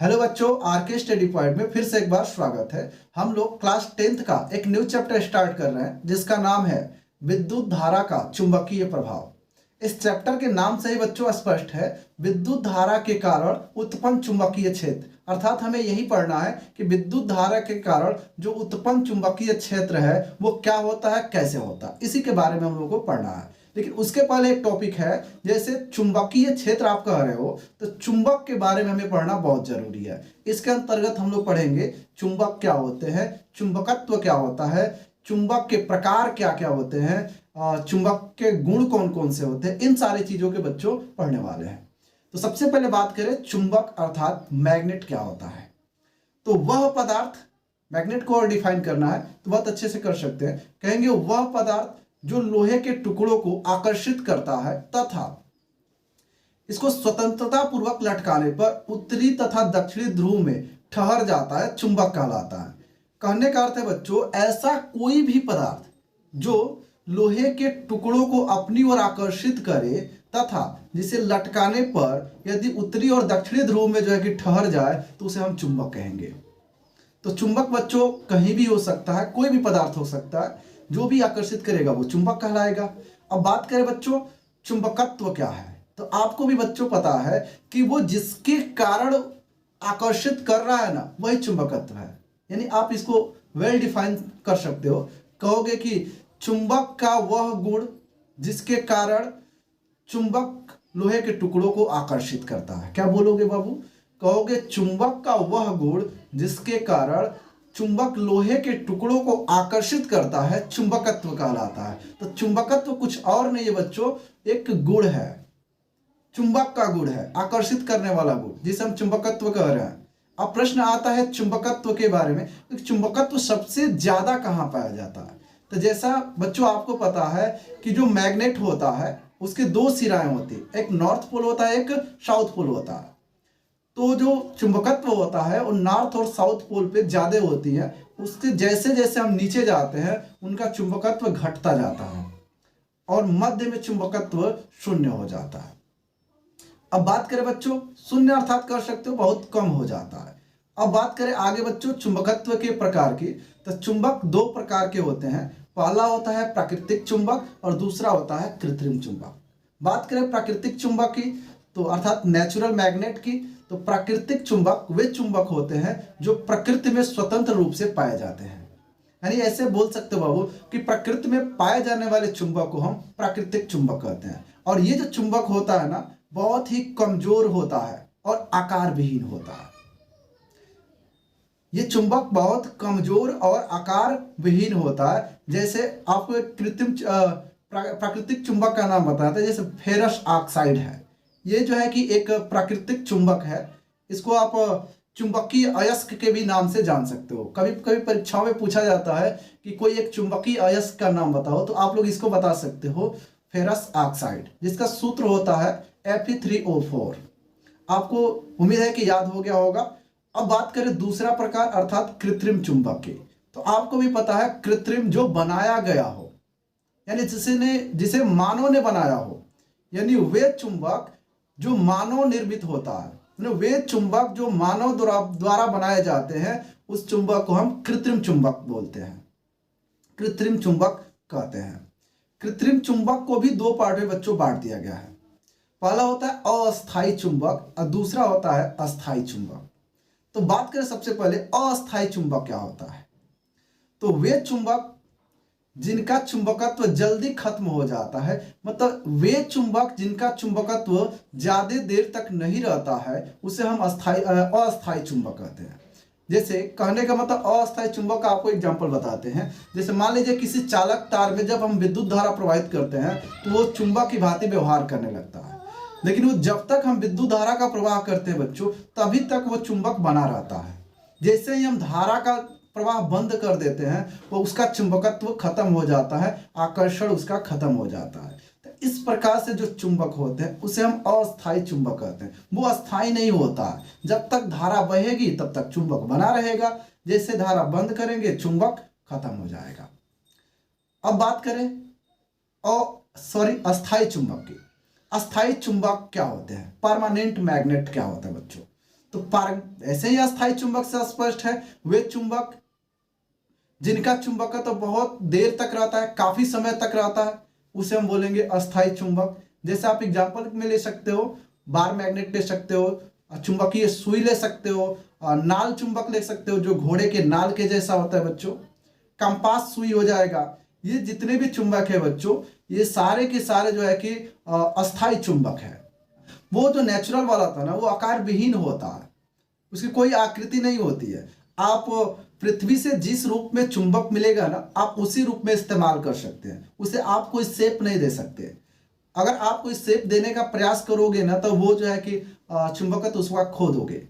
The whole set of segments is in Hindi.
हेलो बच्चों, आरके स्टडी पॉइंट में फिर से एक बार स्वागत है। हम लोग क्लास 10th का एक न्यू चैप्टर स्टार्ट कर रहे हैं जिसका नाम है विद्युत धारा का चुंबकीय प्रभाव। इस चैप्टर के नाम से ही बच्चों स्पष्ट है, विद्युत धारा के कारण उत्पन्न चुंबकीय क्षेत्र। अर्थात हमें यही पढ़ना है कि विद्युत धारा के कारण जो उत्पन्न चुंबकीय क्षेत्र है वो क्या होता है, कैसे होता है, इसी के बारे में हम लोग को पढ़ना है। लेकिन उसके पहले एक टॉपिक है, जैसे चुंबकीय क्षेत्र आप कह रहे हो तो चुंबक के बारे में हमें पढ़ना बहुत जरूरी है। इसके अंतर्गत हम लोग पढ़ेंगे चुंबक क्या होते हैं, चुंबकत्व क्या होता है, चुंबक के प्रकार क्या क्या होते हैं, चुंबक के गुण कौन कौन से होते हैं, इन सारी चीजों के बच्चों पढ़ने वाले हैं। तो सबसे पहले बात करें चुंबक अर्थात मैग्नेट क्या होता है। तो वह पदार्थ, मैग्नेट को और डिफाइन करना है तो बहुत अच्छे से कर सकते हैं। कहेंगे वह पदार्थ जो लोहे के टुकड़ों को आकर्षित करता है तथा इसको स्वतंत्रता पूर्वक लटकाने पर उत्तरी तथा दक्षिणी ध्रुव में ठहर जाता है, चुंबक कहलाता है। कहने का अर्थ है बच्चों, ऐसा कोई भी पदार्थ जो लोहे के टुकड़ों को अपनी ओर आकर्षित करे तथा जिसे लटकाने पर यदि उत्तरी और दक्षिणी ध्रुव में जो है कि ठहर जाए तो उसे हम चुंबक कहेंगे। तो चुंबक बच्चों कहीं भी हो सकता है, कोई भी पदार्थ हो सकता है, जो भी आकर्षित करेगा वो चुंबक कहलाएगा। अब बात करें बच्चों चुंबकत्व क्या है, तो आपको भी बच्चों पता है कि वो जिसके कारण आकर्षित कर रहा है ना, वही चुंबकत्व है। यानी आप इसको वेल डिफाइन कर सकते हो, कहोगे कि चुंबक का वह गुण जिसके कारण चुंबक लोहे के टुकड़ों को आकर्षित करता है। क्या बोलोगे बाबू? कहोगे चुंबक का वह गुण जिसके कारण चुंबक लोहे के टुकड़ों को आकर्षित करता है, चुंबकत्व कहलाता है। तो चुंबकत्व कुछ और नहीं है बच्चों, एक गुण है, चुंबक का गुण है, आकर्षित करने वाला गुण, जिसे हम चुंबकत्व कह रहे हैं। अब प्रश्न आता है चुंबकत्व के बारे में, चुंबकत्व सबसे ज्यादा कहां पाया जाता है। तो जैसा बच्चों आपको पता है कि जो मैग्नेट होता है उसके दो सिराएं होती है, एक नॉर्थ पोल होता है, एक साउथ पोल होता है। तो जो चुंबकत्व होता है वो नॉर्थ और साउथ पोल पे ज्यादा होती है। उसके जैसे जैसे हम नीचे जाते हैं उनका चुंबकत्व घटता जाता है और मध्य में चुंबकत्व शून्य हो जाता है। अब बात करें बच्चों शून्य अर्थात कर सकते हो बहुत कम हो जाता है। अब बात करें आगे बच्चों चुंबकत्व के प्रकार की, तो चुंबक दो प्रकार के होते हैं। पहला होता है प्राकृतिक चुंबक और दूसरा होता है कृत्रिम चुंबक। बात करें प्राकृतिक चुंबक की तो अर्थात नेचुरल मैग्नेट की, तो प्राकृतिक चुंबक वे चुंबक होते हैं जो प्रकृति में स्वतंत्र रूप से पाए जाते हैं। यानी ऐसे बोल सकते हो बाबू कि प्रकृति में पाए जाने वाले चुंबक को हम प्राकृतिक चुंबक कहते हैं। और ये जो चुंबक होता है ना, बहुत ही कमजोर होता है और आकार विहीन होता है। ये चुंबक बहुत कमजोर और आकार विहीन होता है। जैसे आपको एक कृत्रिम प्राकृतिक चुंबक का नाम बताते हैं, जैसे फेरस ऑक्साइड है। ये जो है कि एक प्राकृतिक चुंबक है, इसको आप चुंबकीय अयस्क के भी नाम से जान सकते हो। कभी कभी परीक्षाओं में पूछा जाता है कि कोई एक चुंबकीय अयस्क का नाम बताओ, तो आप लोग इसको बता सकते हो फेरस ऑक्साइड, जिसका सूत्र होता है Fe3O4। आपको उम्मीद है कि याद हो गया होगा। अब बात करें दूसरा प्रकार अर्थात कृत्रिम चुंबक की, तो आपको भी पता है कृत्रिम जो बनाया गया हो, यानी जिसे मानव ने बनाया हो, यानी वे चुंबक जो मानव निर्मित होता है, वे चुंबक जो मानव द्वारा बनाए जाते हैं, उस चुंबक को हम कृत्रिम चुंबक बोलते हैं, कृत्रिम चुंबक कहते हैं। कृत्रिम चुंबक को भी दो पार्ट में बच्चों बांट दिया गया है। पहला होता है अस्थायी चुंबक और दूसरा होता है अस्थायी चुंबक। तो बात करें सबसे पहले अस्थायी चुंबक क्या होता है। तो वे चुंबक जिनका चुंबकत्व जल्दी खत्म हो जाता है, मतलब वे चुंबक जिनका चुंबकत्व ज्यादा देर तक नहीं रहता है, उसे हम अस्थायी चुंबक कहते हैं। जैसे कहने का मतलब अस्थायी चुंबक का आपको एग्जांपल बताते हैं। जैसे मान लीजिए किसी चालक तार में जब हम विद्युत धारा प्रवाहित करते हैं तो वो चुंबक की भांति व्यवहार करने लगता है, लेकिन वो जब तक हम विद्युत धारा का प्रवाह करते हैं बच्चों, तभी तक वो चुंबक बना रहता है। जैसे ही हम धारा का प्रवाह बंद कर देते हैं वो उसका चुंबकत्व खत्म हो जाता है, आकर्षण उसका खत्म हो जाता है। तो इस प्रकार से जो चुंबक होते हैं उसे हम अस्थायी चुंबक कहते हैं। वो अस्थायी नहीं होता, जब तक धारा बहेगी तब तक चुंबक बना रहेगा, जैसे धारा बंद करेंगे चुंबक खत्म हो जाएगा। अब बात करें अस्थायी चुंबक की। अस्थायी चुंबक क्या होते हैं, परमानेंट मैग्नेट क्या होता है बच्चों। तो ऐसे ही अस्थायी चुंबक से स्पष्ट है, वे चुंबक जिनका चुंबकत्व बहुत देर तक रहता है, काफी समय तक रहता है, उसे हम बोलेंगे अस्थायी चुंबक। जैसे आप एग्जांपल में ले सकते हो, बार मैग्नेट ले सकते हो, चुंबकीय सुई ले सकते हो, नाल चुंबक ले सकते हो जो घोड़े के नाल के जैसा होता है बच्चों, कंपास सुई हो जाएगा। ये जितने भी चुंबक है बच्चों, ये सारे के सारे जो है कि अस्थायी चुंबक है। वो जो नेचुरल वाला था ना, वो आकार विहीन होता है, उसकी कोई आकृति नहीं होती है। आप पृथ्वी से जिस रूप में चुंबक मिलेगा ना, आप उसी रूप में इस्तेमाल कर सकते हैं, उसे आप कोई शेप नहीं दे सकते। अगर आप कोई शेप देने का प्रयास करोगे ना, तो वो जो है कि चुंबकत्व उसका खो दोगे।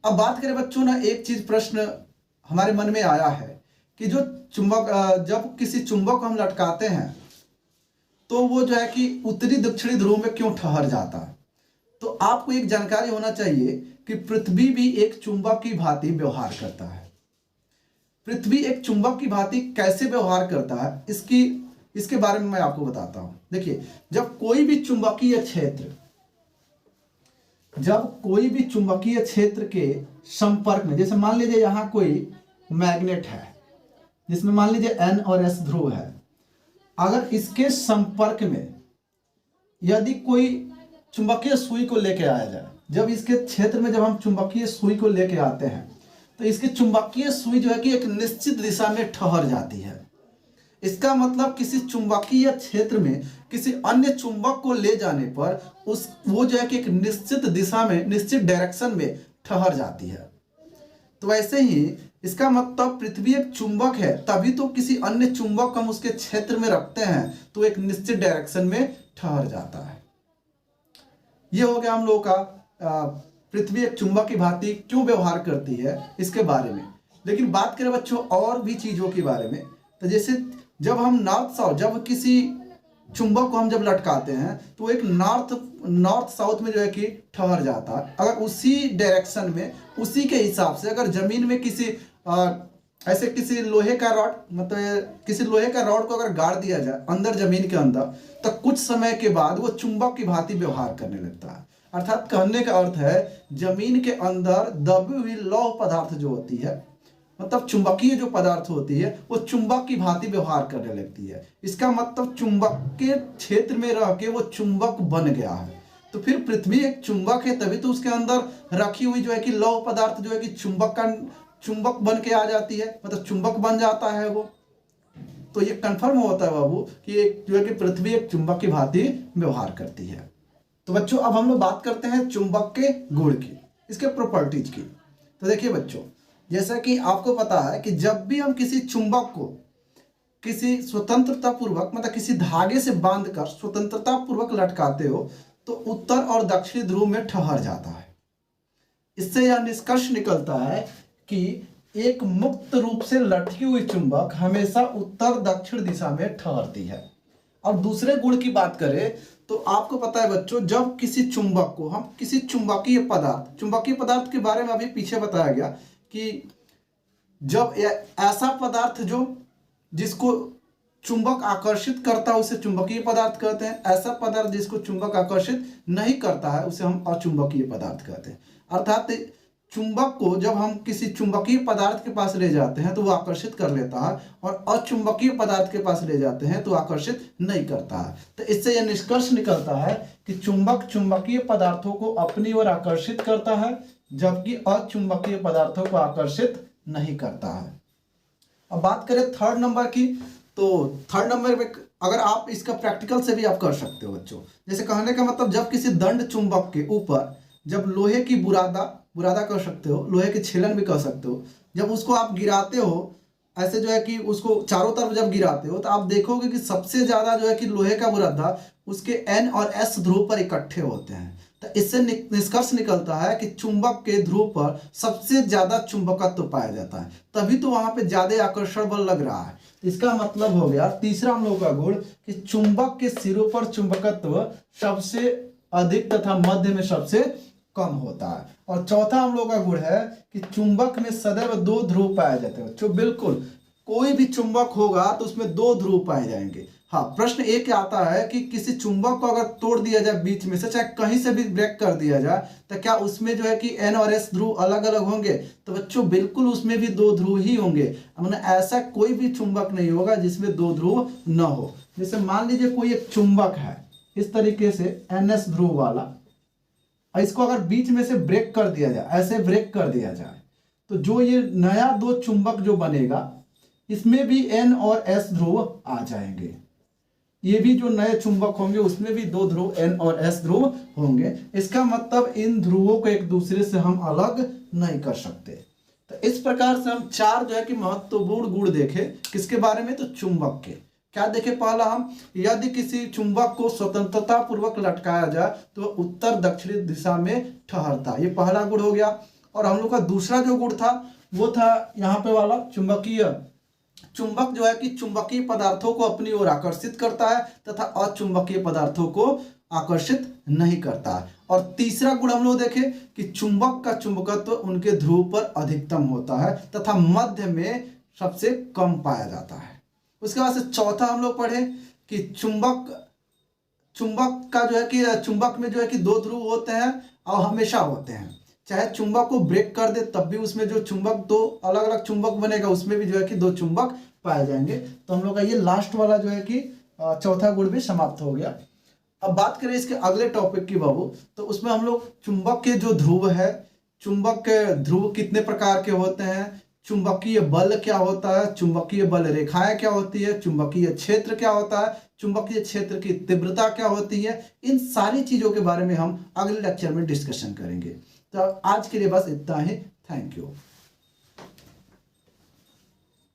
अब बात करें बच्चों ना, एक चीज प्रश्न हमारे मन में आया है कि जो चुंबक, जब किसी चुंबक को हम लटकाते हैं तो वो जो है कि उत्तरी दक्षिणी ध्रुव में क्यों ठहर जाता है। तो आपको एक जानकारी होना चाहिए कि पृथ्वी भी एक चुंबक की भांति व्यवहार करता है। पृथ्वी एक चुंबक की भांति कैसे व्यवहार करता है, इसके बारे में मैं आपको बताता हूं। देखिए, जब कोई भी चुंबकीय क्षेत्र के संपर्क में, जैसे मान लीजिए यहां कोई मैग्नेट है जिसमें मान लीजिए N और S ध्रुव है, अगर इसके संपर्क में यदि कोई चुंबकीय सुई को लेके आया जाए, जब इसके क्षेत्र में जब हम चुंबकीय सुई को लेके आते हैं तो इसकी चुंबकीय सुई जो है कि एक निश्चित दिशा में ठहर जाती है। इसका मतलब किसी चुंबकीय क्षेत्र में किसी अन्य चुंबक को ले जाने पर वो जो है कि एक निश्चित दिशा में, निश्चित डायरेक्शन में ठहर जाती है। तो वैसे ही इसका मतलब पृथ्वी एक चुंबक है, तभी तो किसी अन्य चुंबक को हम उसके क्षेत्र में रखते हैं तो एक निश्चित डायरेक्शन में ठहर जाता है। ये हो गया हम लोगों का पृथ्वी एक चुंबक की भांति क्यों व्यवहार करती है इसके बारे में। लेकिन बात करें बच्चों और भी चीजों के बारे में, तो जैसे जब हम जब किसी चुंबक को हम जब लटकाते हैं तो एक नॉर्थ साउथ में जो है कि ठहर जाता है। अगर उसी डायरेक्शन में, उसी के हिसाब से अगर जमीन में किसी लोहे का रॉड, मतलब किसी लोहे का रॉड को अगर गाड़ दिया जाए अंदर जमीन के अंदर, तो कुछ समय के बाद वो चुंबक की भांति व्यवहार करने लगता है। अर्थात कहने का अर्थ है, जमीन के अंदर दबी हुई लौह पदार्थ जो होती है, मतलब चुंबकीय जो पदार्थ होती है, वो चुंबक की भांति व्यवहार करने लगती है। इसका मतलब चुंबक के क्षेत्र में रह के वो चुंबक बन गया है। तो फिर पृथ्वी एक चुंबक है, तभी तो उसके अंदर रखी हुई जो है कि लौह पदार्थ जो है कि चुंबक बन के आ जाती है, मतलब चुंबक बन जाता है वो। तो ये कंफर्म होता है बाबू कि एक जो है कि पृथ्वी एक चुंबक की भांति व्यवहार करती है। तो बच्चों, अब हम लोग बात करते हैं चुंबक के गुण की, इसके प्रॉपर्टीज की। तो देखिए बच्चों, जैसा कि आपको पता है कि जब भी हम किसी चुंबक को किसी स्वतंत्रता पूर्वक, मतलब किसी धागे से बांधकर स्वतंत्रता पूर्वक लटकाते हो तो उत्तर और दक्षिणी ध्रुव में ठहर जाता है। इससे यह निष्कर्ष निकलता है कि एक मुक्त रूप से लटकी हुई चुंबक हमेशा उत्तर दक्षिण दिशा में ठहरती है। और दूसरे गुण की बात करें तो आपको पता है बच्चों, जब किसी चुंबक को हम किसी चुंबकीय पदार्थ के बारे में अभी पीछे बताया गया कि जब ऐसा पदार्थ जिसको चुंबक आकर्षित करता है उसे चुंबकीय पदार्थ कहते हैं, ऐसा पदार्थ जिसको चुंबक आकर्षित नहीं करता है उसे हम अचुंबकीय पदार्थ कहते हैं। अर्थात चुंबक को जब हम किसी चुंबकीय पदार्थ के पास ले जाते हैं तो वो आकर्षित कर लेता है, और अचुंबकीय पदार्थ के पास ले जाते हैं तो आकर्षित नहीं करता है। तो इससे यह निष्कर्ष निकलता है कि चुंबक चुंबकीय पदार्थों को अपनी ओर आकर्षित करता है, जबकि अचुंबकीय पदार्थों को आकर्षित नहीं करता है। अब बात करें थर्ड नंबर की, तो थर्ड नंबर में अगर आप इसका प्रैक्टिकल से भी आप कर सकते हो बच्चों। जैसे कहने का मतलब, जब किसी दंड चुंबक के ऊपर जब लोहे की बुरादा कर सकते हो, लोहे की छेलन भी कर सकते हो, जब उसको आप गिराते हो ऐसे जो है कि उसको चारों तरफ जब गिराते हो तो आप देखोगे कि सबसे ज्यादा जो है कि लोहे का बुरादा उसके N और S ध्रुव पर इकट्ठे होते हैं। तो इससे निष्कर्ष निकलता है कि चुंबक के ध्रुव पर सबसे ज्यादा चुंबकत्व पाया जाता है, तभी तो वहां पे ज्यादा आकर्षण बल लग रहा है। इसका मतलब हो गया तीसरा हम लोग का गुण कि चुंबक के सिरों पर चुंबकत्व सबसे अधिक तथा मध्य में सबसे कम होता है। और चौथा हम लोग का गुण है कि चुंबक में सदैव दो ध्रुव पाए जाते हैं। जो बिल्कुल कोई भी चुंबक होगा तो उसमें दो ध्रुव पाए जाएंगे, हाँ, प्रश्न एक आता है कि किसी चुंबक को अगर तोड़ दिया जाए बीच में से, चाहे कहीं से भी ब्रेक कर दिया जाए, तो क्या उसमें जो है कि N और S ध्रुव अलग अलग होंगे? तो बच्चों बिल्कुल उसमें भी दो ध्रुव ही होंगे। मतलब ऐसा कोई भी चुंबक नहीं होगा जिसमें दो ध्रुव न हो। जैसे मान लीजिए कोई एक चुंबक है इस तरीके से NS ध्रुव वाला, और इसको अगर बीच में से ब्रेक कर दिया जाए, ऐसे ब्रेक कर दिया जाए, तो जो ये नया दो चुंबक जो बनेगा इसमें भी N और S ध्रुव आ जाएंगे। ये भी जो नए चुंबक होंगे उसमें भी दो ध्रुव N और S ध्रुव होंगे। इसका मतलब इन ध्रुवों को एक दूसरे से हम अलग नहीं कर सकते। तो इस प्रकार से हम चार जो है कि महत्वपूर्ण गुण देखे किसके बारे में? तो चुंबक के। क्या देखे? पहला हम, यदि किसी चुंबक को स्वतंत्रता पूर्वक लटकाया जाए तो उत्तर दक्षिणी दिशा में ठहरता, ये पहला गुण हो गया। और हम लोग का दूसरा जो गुण था वो था यहाँ पे वाला चुंबकीय। चुंबक जो है कि चुंबकीय पदार्थों को अपनी ओर आकर्षित करता है तथा अचुंबकीय पदार्थों को आकर्षित नहीं करता है। और तीसरा गुण हम लोग देखें कि चुंबक का चुंबकत्व उनके ध्रुव पर अधिकतम होता है तथा मध्य में सबसे कम पाया जाता है। उसके बाद से चौथा हम लोग पढ़े कि चुंबक का जो है कि चुंबक में जो है कि दो ध्रुव होते हैं और हमेशा होते हैं। चाहे चुंबक को ब्रेक कर दे तब भी उसमें जो चुंबक, दो अलग अलग चुंबक बनेगा उसमें भी जो है कि दो चुंबक पाए जाएंगे। तो हम लोग का ये लास्ट वाला जो है कि चौथा गुण भी समाप्त हो गया। अब बात करें इसके अगले टॉपिक की बाबू, तो उसमें हम लोग चुंबक के जो ध्रुव है, चुंबक के ध्रुव कितने प्रकार के होते हैं, चुंबकीय बल क्या होता है, चुंबकीय बल रेखाएं क्या होती है, चुंबकीय क्षेत्र क्या होता है, चुंबकीय क्षेत्र की तीव्रता क्या होती है, इन सारी चीजों के बारे में हम अगले लेक्चर में डिस्कशन करेंगे। तो आज के लिए बस इतना ही। Thank you.